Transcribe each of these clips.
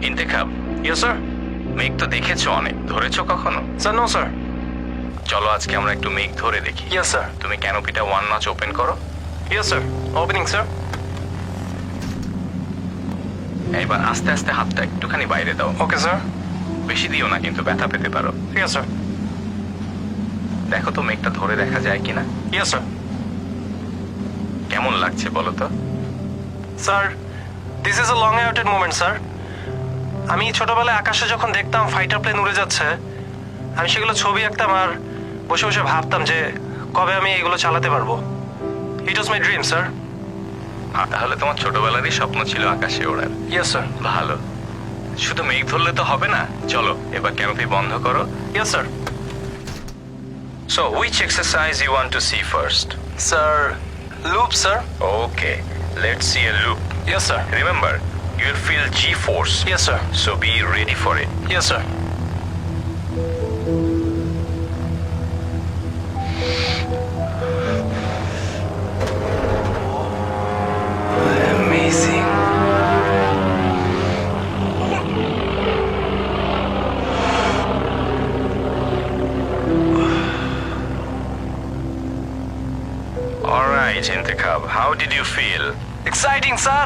Intekhab, yes sir. মেঘ তো দেখেছো অনেক, ধরেছো কখনো? Sir no sir. চলো আজকে আমরা একটু মেঘ ধরে দেখি। Yes sir. তুমি ক্যানোপিটা 1 নচ ওপেন করো। Yes sir, opening sir. এবার আস্তে আস্তে হাতটা একটুখানি বাইরে দাও। Okay sir. বেশি দিও না, কিন্তু ব্যথা পেতে পারো। Yes sir. দেখো তো মেঘটা ধরে দেখা যায় কিনা। Yes sir. কেমন লাগছে বলো তো? Sir, this is a long awaited moment sir. আমি ছোটবেলায় আকাশে যখন দেখতাম ফাইটার প্লেন উড়ে যাচ্ছে, আমি সেগুলো ছবি আঁকতাম আর বসে বসে ভাবতাম যে কবে আমি এগুলো চালাতে পারবো। ইট ওয়াজ মাই ড্রিম স্যার। তাহলে তোমার ছোটবেলারই স্বপ্ন ছিল আকাশে ওড়ার। Yes sir. ভালো। শুধু মেঘ ধরলে তো হবে না, চলো এবার ক্যানোপি বন্ধ করো। Yes sir. So, which exercise you want to see first? Sir, loop sir. Okay, let's see a loop. Yes sir. Remember, you'll feel G-force. Yes sir. So be ready for it. Yes sir. Amazing. Alright, Intikhab, how did you feel? Exciting, sir.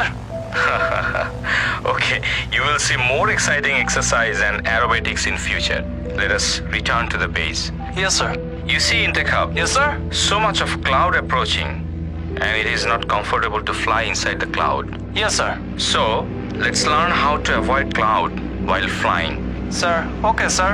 Okay, you will see more exciting exercise and aerobatics in future. Let us return to the base. Yes, sir. You see, Intikhab, Yes, sir. so much of cloud approaching, and it is not comfortable to fly inside the cloud. Yes, sir. So, let's learn how to avoid cloud while flying. Sir, okay, sir.